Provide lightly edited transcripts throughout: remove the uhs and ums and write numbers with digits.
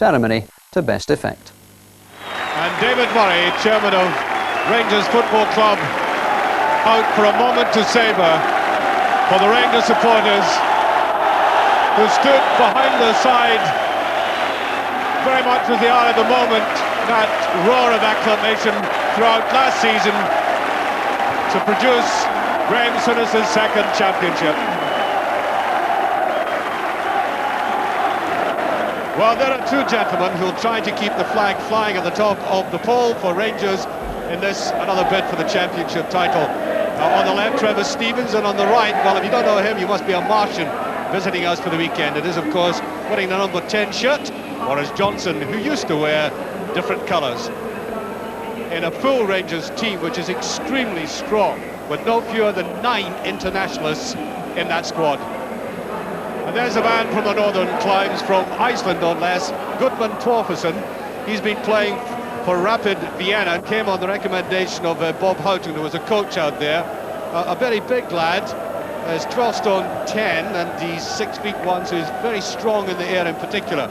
ceremony to best effect. And David Murray, chairman of Rangers Football Club, out for a moment to savour for the Rangers supporters who stood behind the side very much as they are at the moment, that roar of acclamation throughout last season to produce Graham Souness's second championship. Well, there are two gentlemen who'll try to keep the flag flying at the top of the pole for Rangers in this another bid for the championship title. On the left, Trevor Stevens, and on the right, well, if you don't know him, you must be a Martian visiting us for the weekend. It is, of course, wearing the number 10 shirt, Boris Johnson, who used to wear different colours. In a full Rangers team, which is extremely strong, with no fewer than 9 internationalists in that squad. And there's a man from the northern climes, from Iceland no less, Gudmund Torfason. He's been playing for Rapid Vienna and came on the recommendation of Bob Houghton, who was a coach out there. A very big lad, he's 12 stone 10 and he's 6 feet 1, so he's very strong in the air in particular.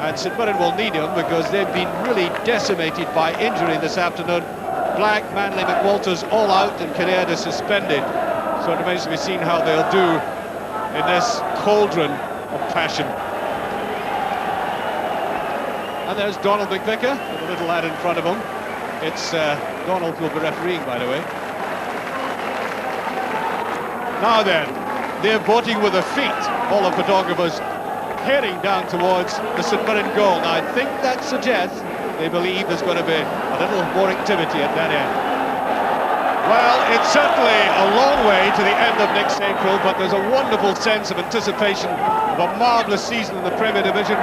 And St Mirren will need him because they've been really decimated by injury this afternoon. Black, Manley, McWalters all out and Kinnaird is suspended. So it remains to be seen how they'll do in this cauldron of passion. And there's Donald McVicker, with a little lad in front of him. It's Donald who will be refereeing, by the way. Now then, they're voting with their feet, all the photographers heading down towards the St Mirren goal. Now I think that suggests they believe there's going to be a little more activity at that end. Well, it's certainly a long way to the end of next April, but there's a wonderful sense of anticipation of a marvellous season in the Premier Division.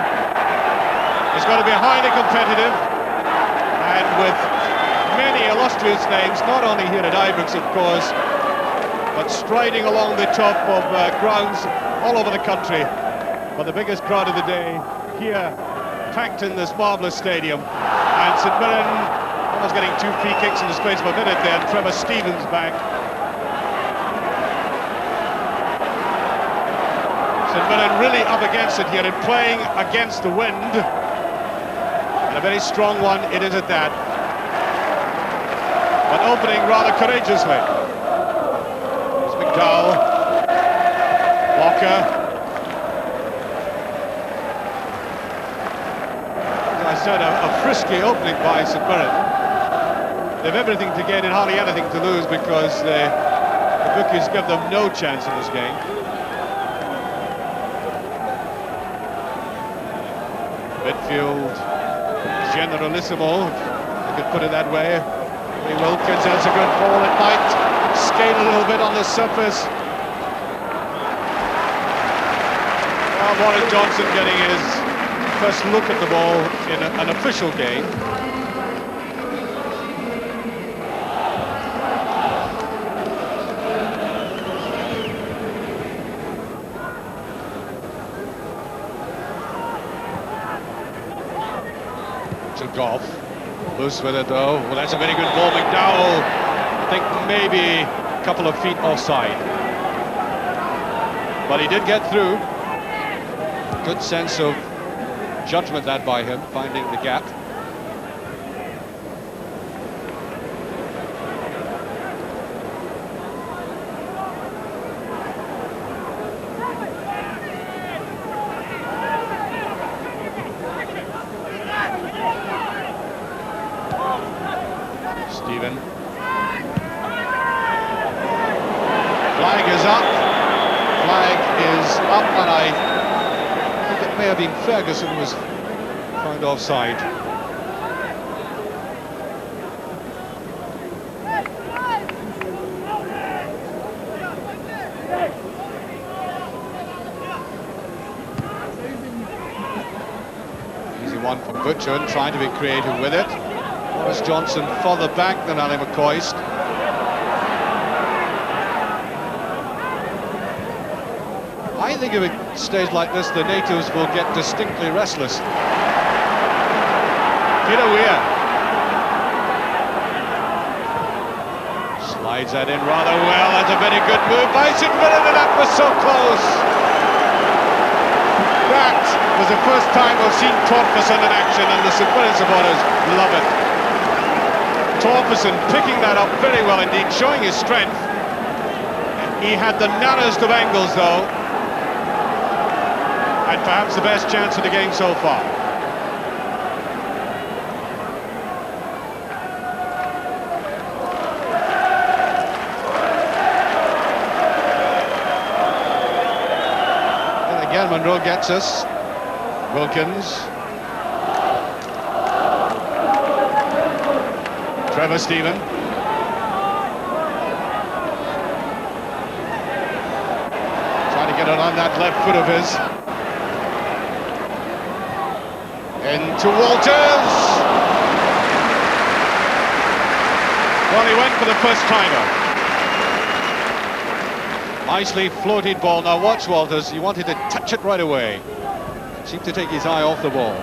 It's going to be highly competitive, and with many illustrious names, not only here at Ibrox, of course, but striding along the top of grounds all over the country. But the biggest crowd of the day here, packed in this marvellous stadium. And St Mirren almost getting 2 free kicks in the space of a minute there, and Trevor Stevens back. St Mirren really up against it here and playing against the wind. And a very strong one it is at that. But opening rather courageously. There's McDowell, Walker. I said a frisky opening by St Mirren. They've everything to gain and hardly anything to lose because the bookies give them no chance in this game. Midfield, generalissimo, if you could put it that way. Lee Wilkins, that's a good ball. It might skate a little bit on the surface. Well, Boris Johnson getting his first look at the ball in an official game. To Goff, loose with it though. Well, that's a very good ball. McDowell, I think maybe a couple of feet offside, but he did get through. Good sense of judgment that by him, finding the gap. Stephen. Flag is up. Flag is up, and I think it may have been Ferguson who was found offside. Easy one from Butcher, trying to be creative with it. Boris Johnson further back than Ali McCoist. I think if it stays like this, the natives will get distinctly restless. Peter Weir slides that in rather well. That's a very good move by St Mirren, and that was so close. that was the first time we've seen Torferson in action, and the St Mirren supporters love it. Torferson picking that up very well indeed, showing his strength. He had the narrowest of angles though, and perhaps the best chance of the game so far. And again Monroe gets us. Wilkins. Trevor Stephen. Trying to get it on that left foot of his. Into Walters. Well, he went for the first timer. Nicely floated ball. Now watch Walters. He wanted to touch it right away. Seemed to take his eye off the ball.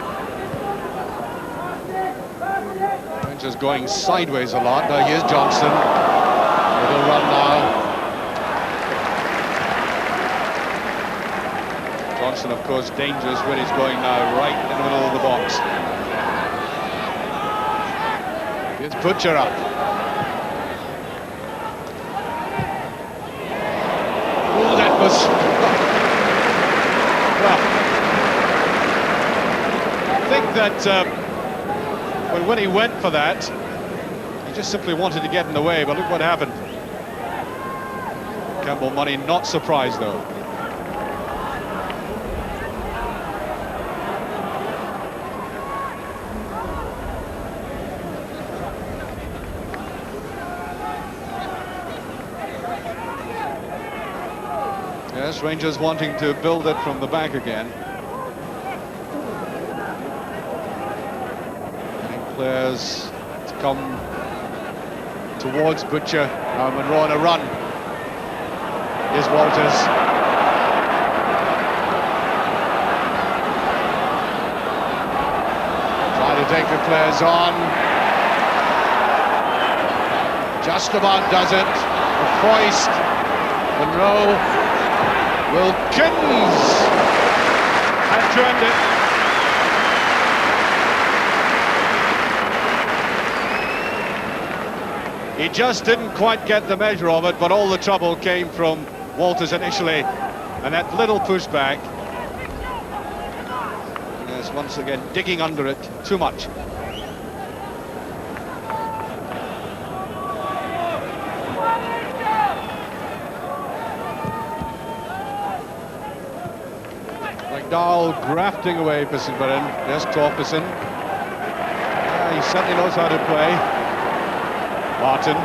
Rangers going sideways a lot. Now here's Johnson. Little run now. Johnson, of course, dangerous when he's going now right in the middle of the box. Here's Butcher up. Oh, that was... well, I think that when he went for that, he just simply wanted to get in the way, but look what happened. Campbell Money not surprised though. Yes, Rangers wanting to build it from the back again. Players to come towards Butcher. Now Monroe on a run. Here's Walters. Trying to take the players on. Just about does it. A foist. Monroe. Wilkins. And turned it. He just didn't quite get the measure of it, but all the trouble came from Walters initially, and that little pushback. Yes, once again digging under it too much. McDowell grafting away for St Mirren. Yes, Torferson. He certainly knows how to play. Martin,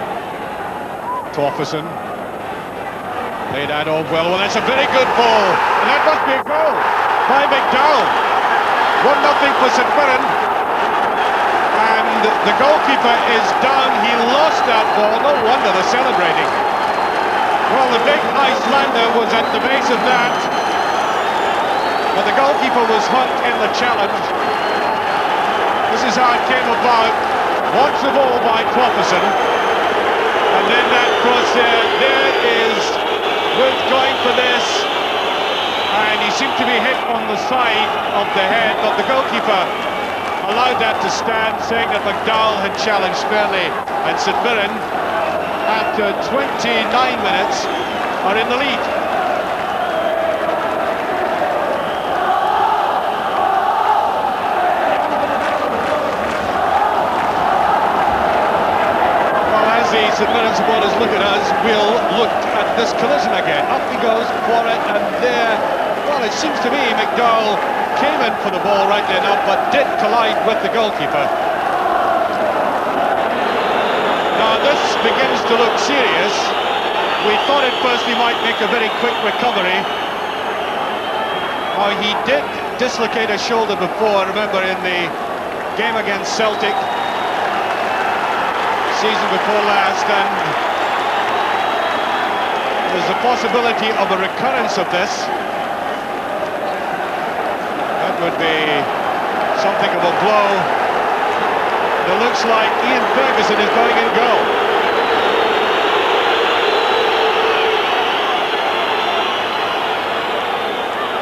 Torferson, played that off well. Well, that's a very good ball, and that must be a goal by McDowell. 1-0 for St Mirren, and the goalkeeper is down. He lost that ball. No wonder they're celebrating. Well, the big Icelander was at the base of that, but the goalkeeper was hurt in the challenge. This is how it came about. Watch the ball by Torferson, and then that cross there is Wood going for this, and he seemed to be hit on the side of the head, but the goalkeeper allowed that to stand, saying that McDowell had challenged fairly, and St Mirren, after 29 minutes, are in the lead. St Mirren supporters look at us, we'll look at this collision again. Up he goes for it, and there, well, it seems to me McDowell came in for the ball rightly enough, but did collide with the goalkeeper. Now this begins to look serious. We thought at first he might make a very quick recovery. Now he did dislocate a shoulder before, remember, in the game against Celtic season before last, and there's a possibility of a recurrence of this. That would be something of a blow. It looks like Ian Ferguson is going in goal.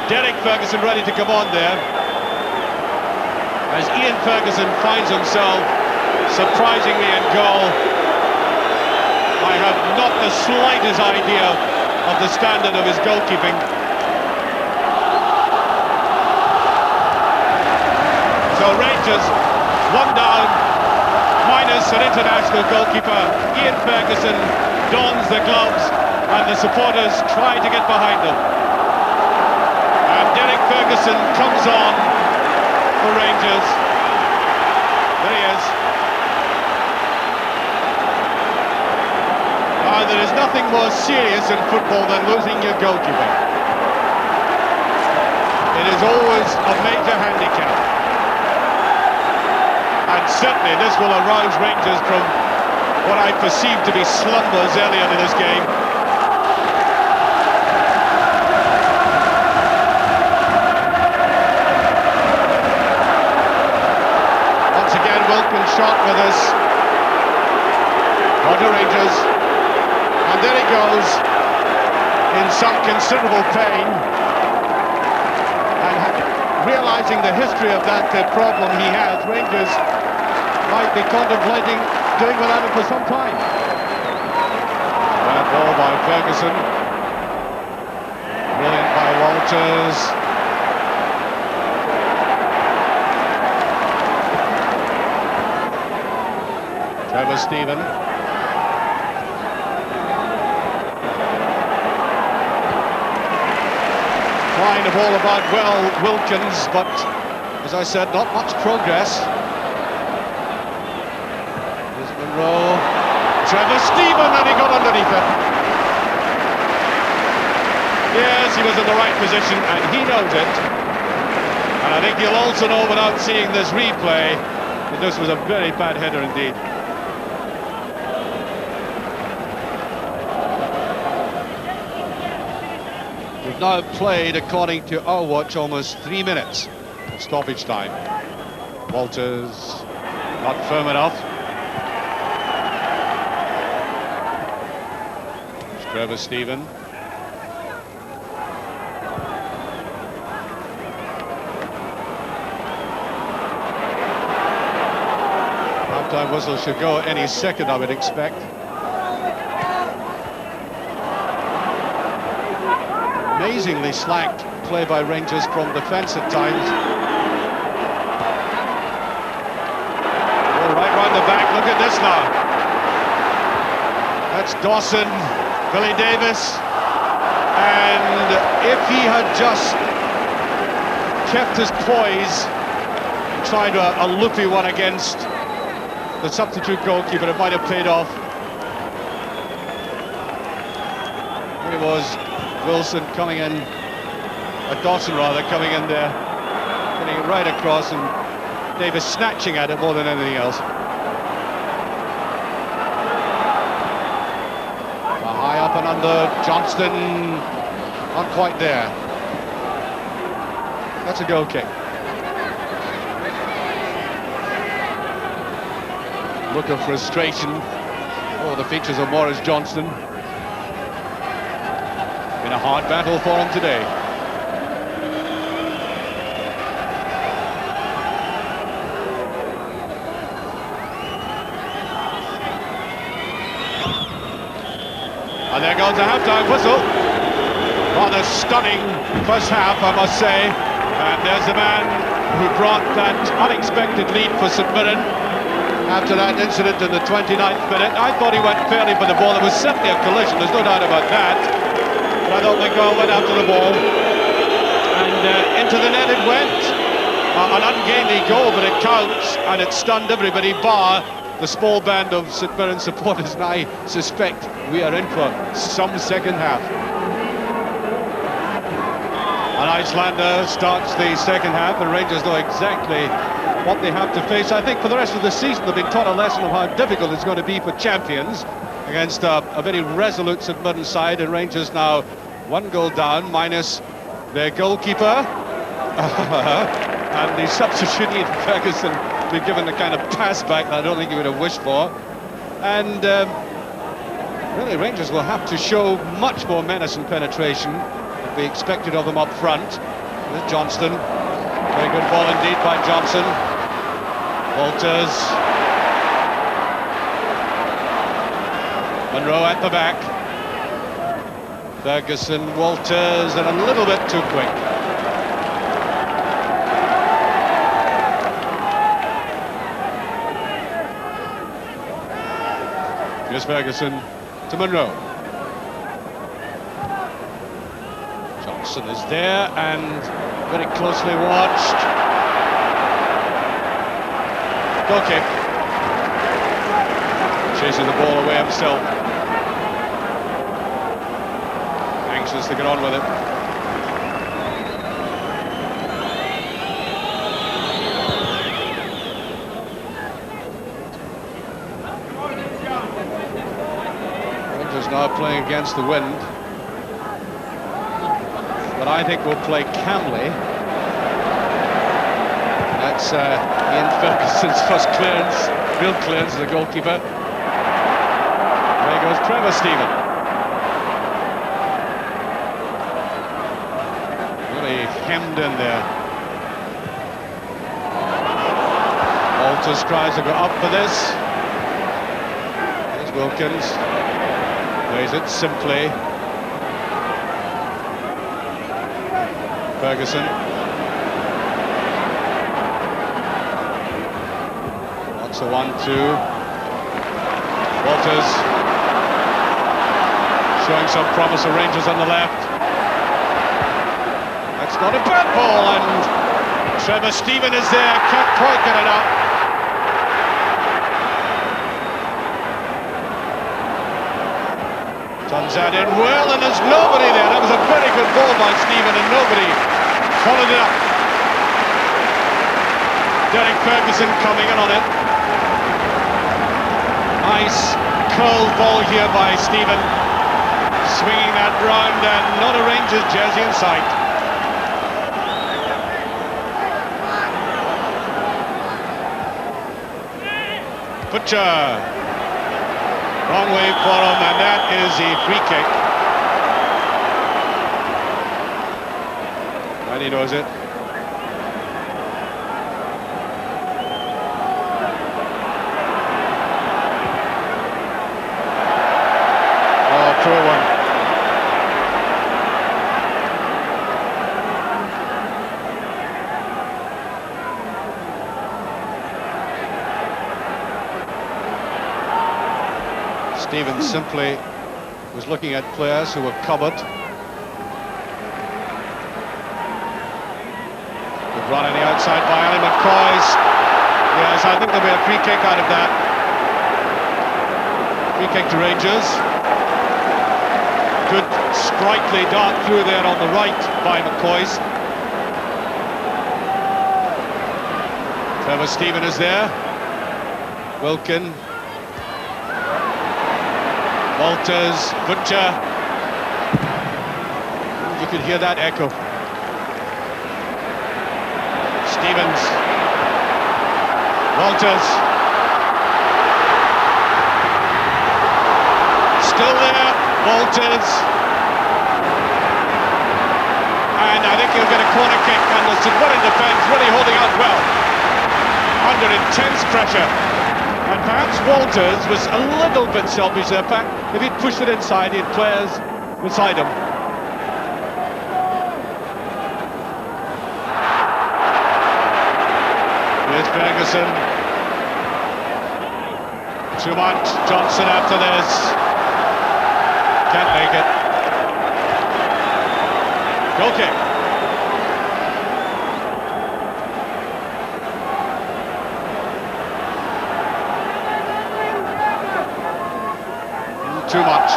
Derek Ferguson ready to come on there, as Ian Ferguson finds himself surprisingly in goal. I have not the slightest idea of the standard of his goalkeeping. So Rangers, one down, minus an international goalkeeper. Ian Ferguson dons the gloves, and the supporters try to get behind him. And Derek Ferguson comes on for Rangers. There he is. There is nothing more serious in football than losing your goalkeeper. It is always a major handicap. And certainly this will arouse Rangers from what I perceive to be slumbers earlier in this game. Once again, Wilkins shot with us. On to Rangers. And there he goes, in some considerable pain, and realising the history of that problem he has, Rangers might be contemplating doing without him for some time. Bad ball by Ferguson. Brilliant by Walters. Trevor Stephen. Flying the ball about well, Wilkins, but as I said, not much progress. There's Monroe. Trevor Stephen, and he got underneath it. Yes, he was in the right position, and he knows it. And I think he'll also know, without seeing this replay, that this was a very bad header indeed. We've now played, according to our watch, almost 3 minutes of stoppage time. Walters not firm enough. There's Trevor Stephen. Half-time whistle should go any second, I would expect. Amazingly slacked play by Rangers from defence at times. Oh, right round the back, look at this now. That's Dawson, Billy Davis, and if he had just kept his poise, tried a loopy one against the substitute goalkeeper, it might have paid off. Here he was. Wilson coming in, Dawson rather, coming in there, getting it right across, and Davis snatching at it more than anything else. High up and under, Johnston, not quite there. That's a goal kick. Look of frustration. Oh, the features of Maurice Johnston. In a hard battle for him today. And there goes the half-time whistle. Rather stunning first half, I must say. And there's the man who brought that unexpected lead for St Mirren after that incident in the 29th minute. I thought he went fairly for the ball. There was certainly a collision, there's no doubt about that. But I thought McGowan went after the ball, and into the net it went. An ungainly goal, but it counts, and it stunned everybody, bar the small band of St Mirren supporters, and I suspect we are in for some second half. An Icelander starts the second half, and Rangers know exactly what they have to face. I think for the rest of the season they've been taught a lesson of how difficult it's going to be for champions against a very resolute St Mirren side, and Rangers now 1 goal down, minus their goalkeeper. And the substitute Ian Ferguson been given the kind of pass back that I don't think he would have wished for. And really Rangers will have to show much more menace and penetration than we expected of them up front. With Johnston. Very good ball indeed by Johnson. Walters. Monroe at the back. Ferguson, Walters, and a little bit too quick. Here's Ferguson to Monroe. Johnson is there and very closely watched. Goal kick. Chasing the ball away himself. Anxious to get on with it. Rangers now playing against the wind. But I think we'll play calmly. That's Ian Ferguson's first clearance, real clearance as a goalkeeper. There goes Trevor Stephen. Really hemmed in there. Walters tries to go up for this. There's Wilkins. Plays it simply. Ferguson. Wants a 1-2. Walters. Showing some promise of Rangers on the left. That's not a bad ball, and Trevor Stephen is there, can't quite get it up. Turns that in well, and there's nobody there. That was a very good ball by Stephen, and nobody followed it up. Derek Ferguson coming in on it. Nice curled ball here by Stephen. Swinging that round, and not a Rangers jersey in sight. Butcher. Wrong way for him, and that is a free kick. And he knows it. Oh, poor one. Stevens simply was looking at players who were covered. Good run on the outside by Ali McCoy. Yes, I think there'll be a free kick out of that. Free kick to Rangers. Good sprightly dart through there on the right by McCoy's. Trevor Stephen is there. Wilkin. Walters, Butcher. You could hear that echo. Stevens. Walters. Still there, Walters. And I think he'll get a corner kick, and the St Mirren defence really holding out well. Under intense pressure. And perhaps Walters was a little bit selfish there. If he'd pushed it inside, he had players beside him. Here's Ferguson. Too much. Johnson after this. Can't make it. Goal kick. Too much.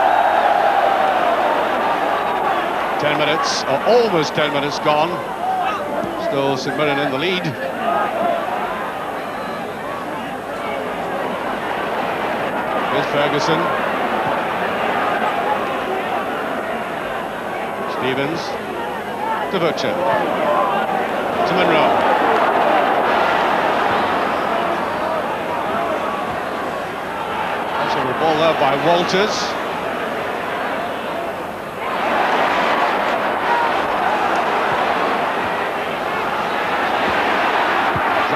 10 minutes, or almost 10 minutes gone. Still St Mirren in the lead. Here's Ferguson. Stevens. To Butcher. To Monroe. Ball there by Walters.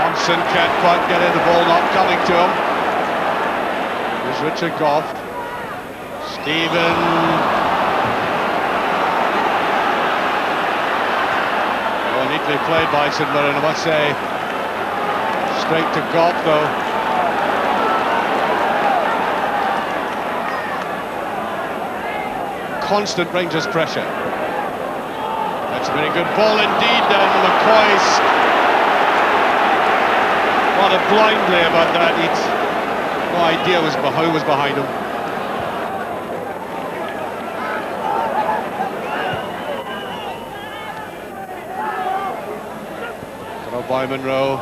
Thompson can't quite get in, the ball not coming to him. Here's Richard Gough. Stephen. Oh, neatly played by St Mirren, I must say. Straight to Gough though. Constant Rangers pressure. That's a very good ball indeed, and McCoy's rather blindly about that. He'd no idea who was behind him. Got up by Monroe.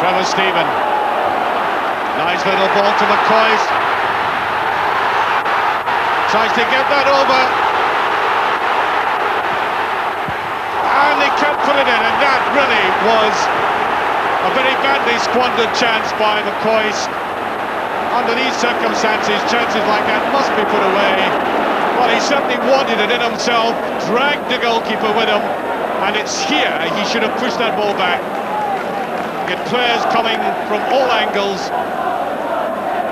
Trevor Stephen. Nice little ball to McCoy. Tries to get that over. And they can't put it in, and that really was a very badly squandered chance by McCoy. Under these circumstances, chances like that must be put away. Well, he certainly wanted it in himself, dragged the goalkeeper with him, and it's here he should have pushed that ball back. Get players coming from all angles,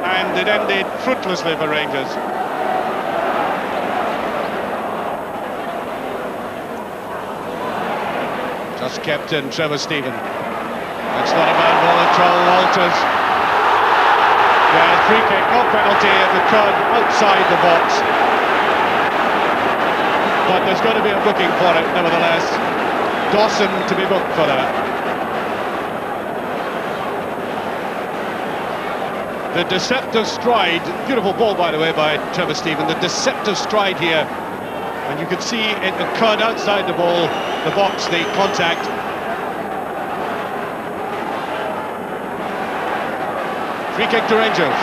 and it ended fruitlessly for Rangers. Just kept in, Trevor Stephen. That's not a bad ball at all, Walters. Yeah, free kick, no penalty if it could, outside the box. But there's got to be a booking for it, nevertheless. Dawson to be booked for that. The deceptive stride, beautiful ball by the way by Trevor Stephen, the deceptive stride here, and you can see it occurred outside the ball, the box, the contact. Free kick to Rangers.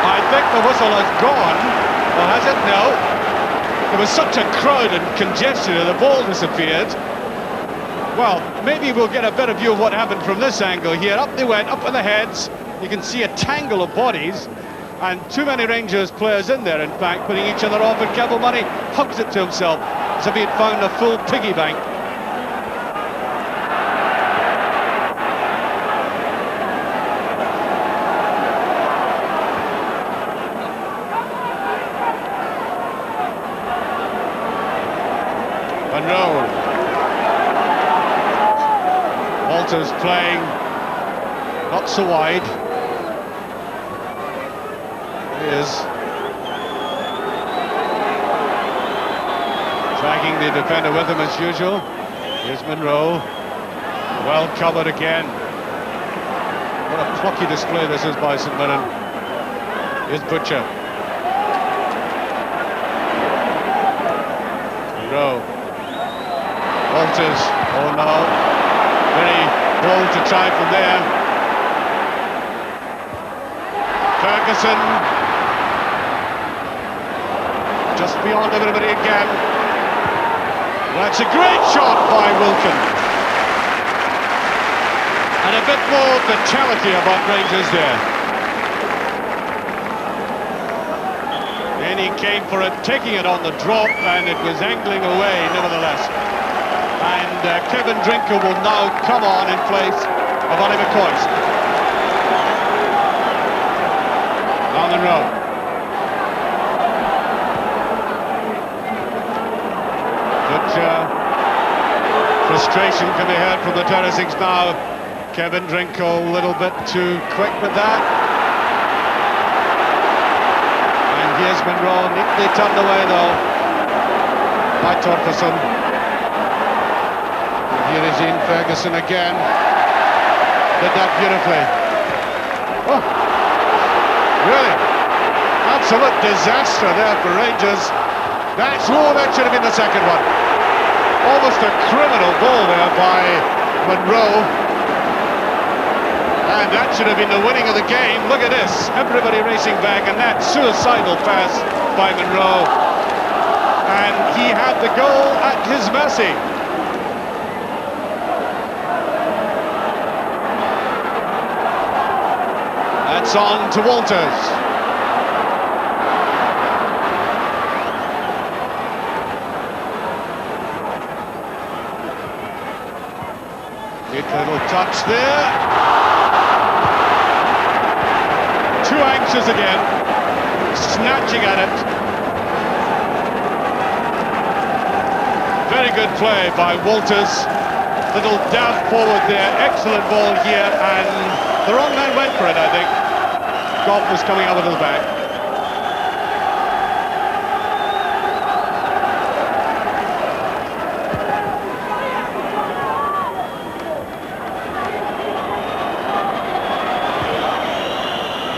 I think the whistle has gone, or has it? No. There was such a crowd and congestion and the ball disappeared. Well, maybe we'll get a better view of what happened from this angle here. Up they went, up with the heads. You can see a tangle of bodies and too many Rangers players in there, in fact, putting each other off, and Kevin Murray hugs it to himself as if he had found a full piggy bank. Monroe. Walters playing not so wide. He is dragging the defender with him as usual. Here's Monroe, well covered again. What a plucky display this is by St Mirren. Here's Butcher. Monroe. Walters, oh no, very bold to try from there. Ferguson, just beyond everybody again. That's a great shot by Wilkin. And a bit more vitality about Rangers there. Then he came for it, taking it on the drop, and it was angling away nevertheless. And Kevin Drinker will now come on in place of Ollie McCoy. On the road. Frustration can be heard from the terracings now. Kevin Drinker a little bit too quick with that. And here's Monroe, neatly turned away though by Torferson. Here is Ian Ferguson again. Did that beautifully. Oh, really? Absolute disaster there for Rangers. That should have been the second one. Almost a criminal ball there by Monroe. And that should have been the winning of the game. Look at this. Everybody racing back, and that suicidal pass by Monroe. And he had the goal at his mercy. That's on to Walters. Good little touch there. Too anxious again. Snatching at it. Very good play by Walters. Little dab forward there. Excellent ball here, and the wrong man went for it, I think. Goff was coming out of the back.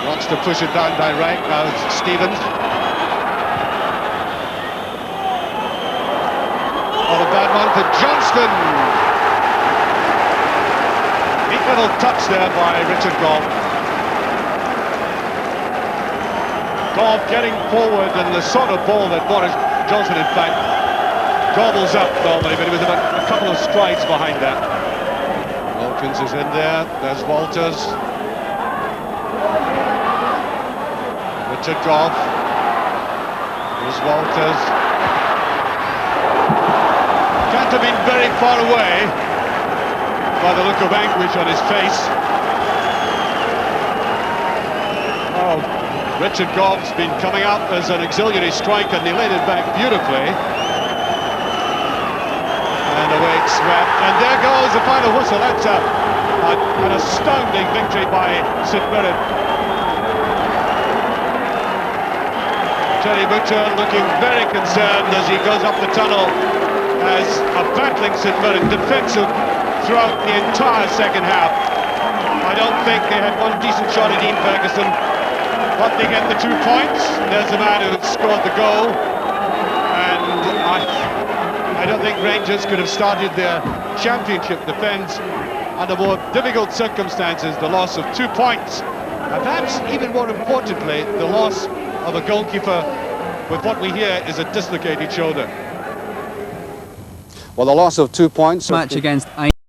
Wants to push it down direct. Now it's Stevens. Oh, a bad one for Johnston. Neat little touch there by Richard Goff. Goff getting forward, and the sort of ball that Boris Johnson, in fact, gobbles up normally, but he was about a couple of strides behind that. Wilkins is in there. There's Walters. Richard Goff. Here's Walters. Can't have been very far away by the look of anguish on his face. Oh, Richard Goff's been coming up as an auxiliary striker, and he laid it back beautifully. And away it's swept. And there goes the final whistle. That's an astounding victory by St Mirren. Terry Butcher looking very concerned as he goes up the tunnel as a battling St Mirren, defensive throughout the entire second half. I don't think they had one decent shot at Ian Ferguson, but they get the 2 points. There's the man who scored the goal, and I don't think Rangers could have started their championship defence under more difficult circumstances. The loss of 2 points, and perhaps even more importantly, the loss of a goalkeeper with what we hear is a dislocated shoulder. Well, the loss of 2 points. Match against